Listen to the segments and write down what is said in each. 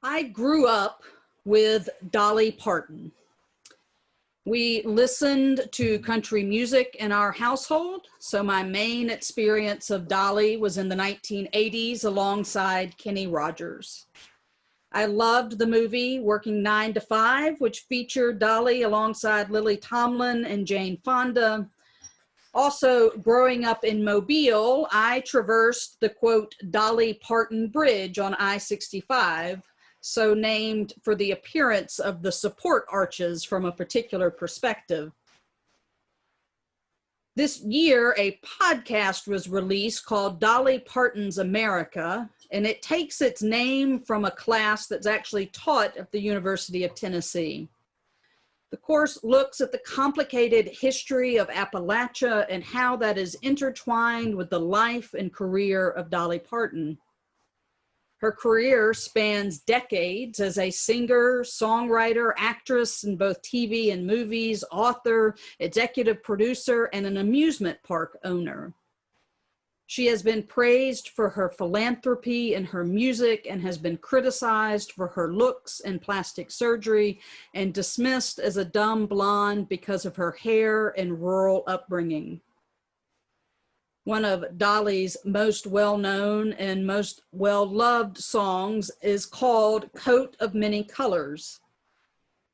I grew up with Dolly Parton. We listened to country music in our household, so my main experience of Dolly was in the 1980s alongside Kenny Rogers. I loved the movie Working 9 to 5, which featured Dolly alongside Lily Tomlin and Jane Fonda. Also, growing up in Mobile, I traversed the, quote, Dolly Parton Bridge on I-65, so named for the appearance of the support arches from a particular perspective. This year, a podcast was released called Dolly Parton's America, and it takes its name from a class that's actually taught at the University of Tennessee. The course looks at the complicated history of Appalachia and how that is intertwined with the life and career of Dolly Parton. Her career spans decades as a singer, songwriter, actress in both TV and movies, author, executive producer, and an amusement park owner. She has been praised for her philanthropy and her music and has been criticized for her looks and plastic surgery and dismissed as a dumb blonde because of her hair and rural upbringing. One of Dolly's most well-known and most well-loved songs is called Coat of Many Colors.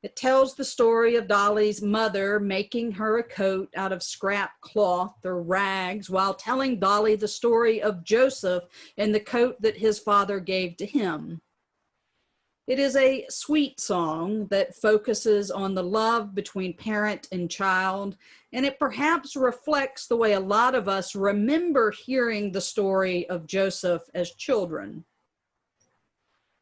It tells the story of Dolly's mother making her a coat out of scrap cloth or rags while telling Dolly the story of Joseph and the coat that his father gave to him. It is a sweet song that focuses on the love between parent and child, and it perhaps reflects the way a lot of us remember hearing the story of Joseph as children.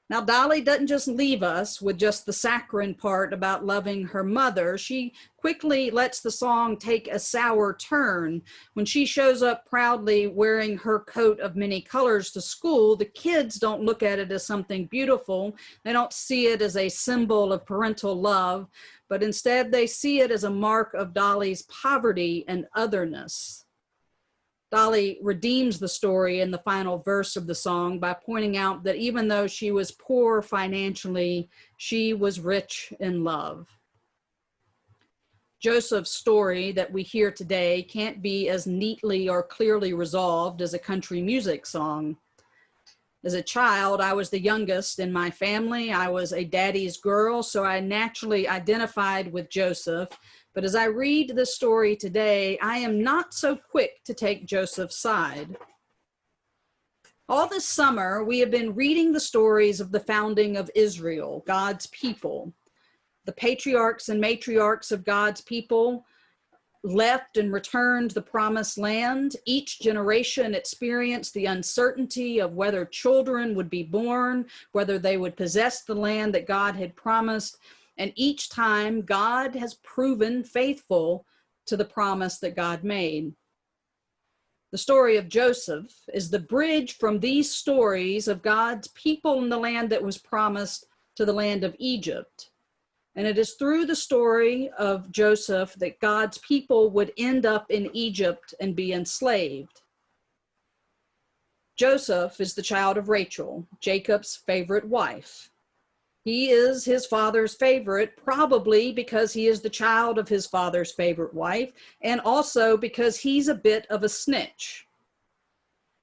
Now, Dolly doesn't just leave us with just the saccharine part about loving her mother. She quickly lets the song take a sour turn. When she shows up proudly wearing her coat of many colors to school, the kids don't look at it as something beautiful. They don't see it as a symbol of parental love, but instead they see it as a mark of Dolly's poverty and otherness. Dolly redeems the story in the final verse of the song by pointing out that even though she was poor financially, she was rich in love. Joseph's story that we hear today can't be as neatly or clearly resolved as a country music song. As a child, I was the youngest in my family. I was a daddy's girl, so I naturally identified with Joseph. But as I read this story today, I am not so quick to take Joseph's side. All this summer, we have been reading the stories of the founding of Israel, God's people. The patriarchs and matriarchs of God's people left and returned the promised land. Each generation experienced the uncertainty of whether children would be born, whether they would possess the land that God had promised. And each time, God has proven faithful to the promise that God made. The story of Joseph is the bridge from these stories of God's people in the land that was promised to the land of Egypt. And it is through the story of Joseph that God's people would end up in Egypt and be enslaved. Joseph is the child of Rachel, Jacob's favorite wife. He is his father's favorite, probably because he is the child of his father's favorite wife, and also because he's a bit of a snitch.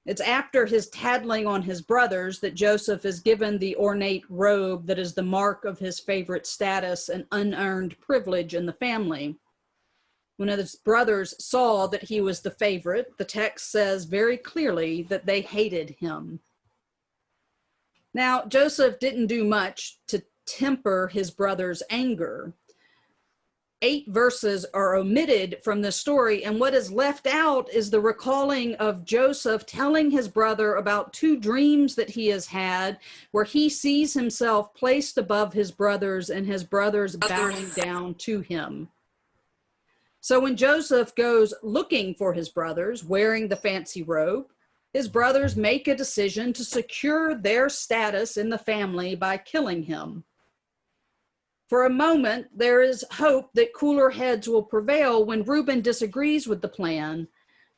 It's after his tattling on his brothers that Joseph is given the ornate robe that is the mark of his favorite status and unearned privilege in the family. When his brothers saw that he was the favorite, the text says very clearly that they hated him. Now, Joseph didn't do much to temper his brothers' anger. 8 verses are omitted from the story, and what is left out is the recalling of Joseph telling his brother about 2 dreams that he has had, where he sees himself placed above his brothers and his brothers bowing down to him. So when Joseph goes looking for his brothers, wearing the fancy robe, his brothers make a decision to secure their status in the family by killing him. For a moment, there is hope that cooler heads will prevail when Reuben disagrees with the plan.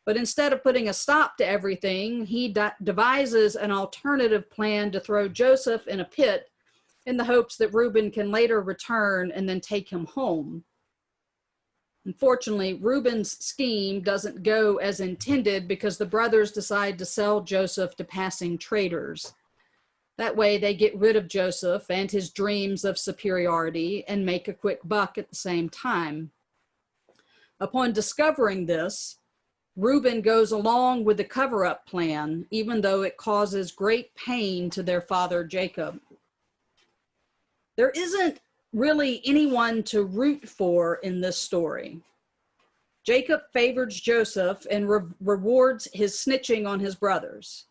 But instead of putting a stop to everything, he devises an alternative plan to throw Joseph in a pit in the hopes that Reuben can later return and then take him home. Unfortunately, Reuben's scheme doesn't go as intended because the brothers decide to sell Joseph to passing traders. That way they get rid of Joseph and his dreams of superiority and make a quick buck at the same time. Upon discovering this, Reuben goes along with the cover-up plan, even though it causes great pain to their father Jacob. There isn't really anyone to root for in this story. Jacob favors Joseph and rewards his snitching on his brothers.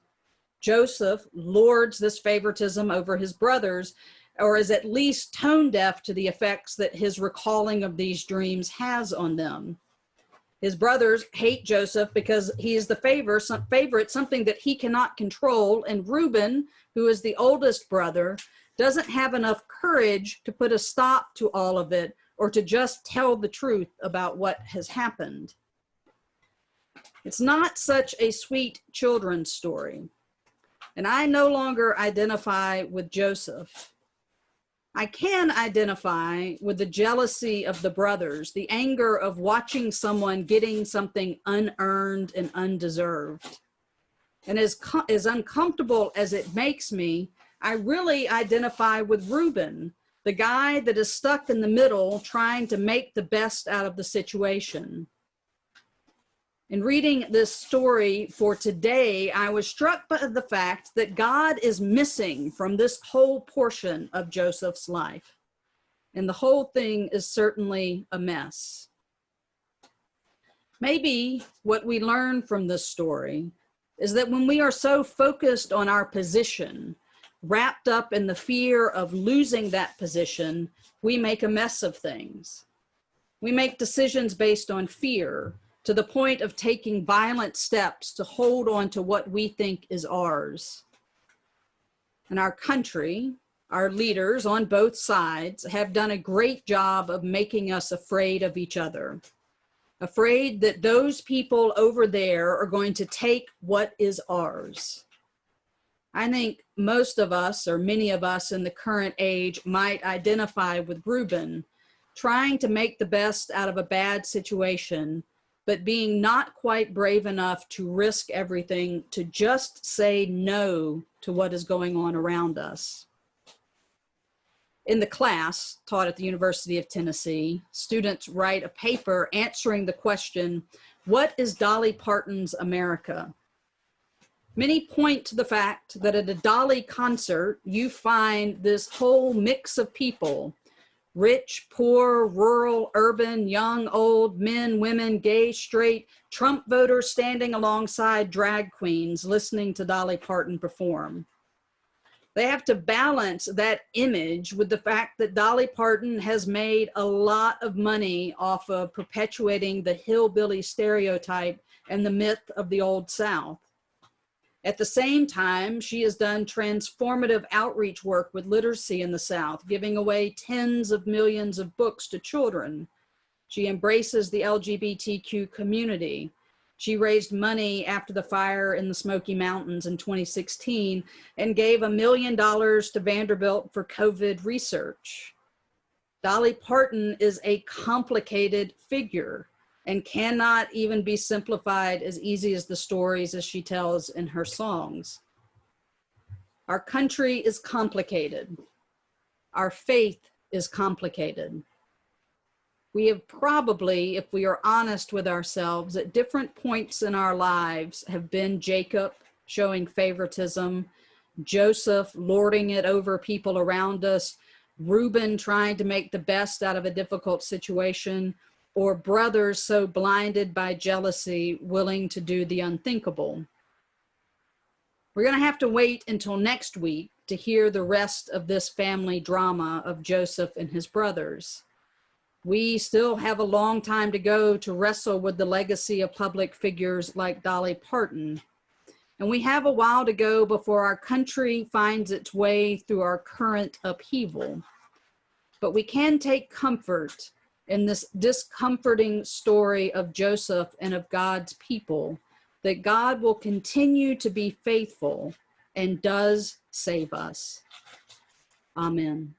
Joseph lords this favoritism over his brothers, or is at least tone deaf to the effects that his recalling of these dreams has on them. His brothers hate Joseph because he is the favorite, something that he cannot control, and Reuben, who is the oldest brother, doesn't have enough courage to put a stop to all of it or to just tell the truth about what has happened. It's not such a sweet children's story, and I no longer identify with Joseph. I can identify with the jealousy of the brothers, the anger of watching someone getting something unearned and undeserved. And as uncomfortable as it makes me, I really identify with Reuben, the guy that is stuck in the middle trying to make the best out of the situation. In reading this story for today, I was struck by the fact that God is missing from this whole portion of Joseph's life. And the whole thing is certainly a mess. Maybe what we learn from this story is that when we are so focused on our position, wrapped up in the fear of losing that position, we make a mess of things. We make decisions based on fear, to the point of taking violent steps to hold on to what we think is ours. And our country, our leaders on both sides, have done a great job of making us afraid of each other, afraid that those people over there are going to take what is ours. I think most of us, or many of us in the current age, might identify with Reuben, trying to make the best out of a bad situation, but being not quite brave enough to risk everything to just say no to what is going on around us. In the class taught at the University of Tennessee, students write a paper answering the question, "What is Dolly Parton's America?" Many point to the fact that at a Dolly concert, you find this whole mix of people: rich, poor, rural, urban, young, old, men, women, gay, straight, Trump voters standing alongside drag queens listening to Dolly Parton perform. They have to balance that image with the fact that Dolly Parton has made a lot of money off of perpetuating the hillbilly stereotype and the myth of the Old South. At the same time, she has done transformative outreach work with literacy in the South, giving away tens of millions of books to children. She embraces the LGBTQ community. She raised money after the fire in the Smoky Mountains in 2016 and gave $1 million to Vanderbilt for COVID research. Dolly Parton is a complicated figure and cannot even be simplified as easy as the stories as she tells in her songs. Our country is complicated. Our faith is complicated. We have probably, if we are honest with ourselves, at different points in our lives have been Jacob showing favoritism, Joseph lording it over people around us, Reuben trying to make the best out of a difficult situation, or brothers so blinded by jealousy, willing to do the unthinkable. We're going to have to wait until next week to hear the rest of this family drama of Joseph and his brothers. We still have a long time to go to wrestle with the legacy of public figures like Dolly Parton. And we have a while to go before our country finds its way through our current upheaval. But we can take comfort in this discomforting story of Joseph and of God's people, that God will continue to be faithful and does save us. Amen.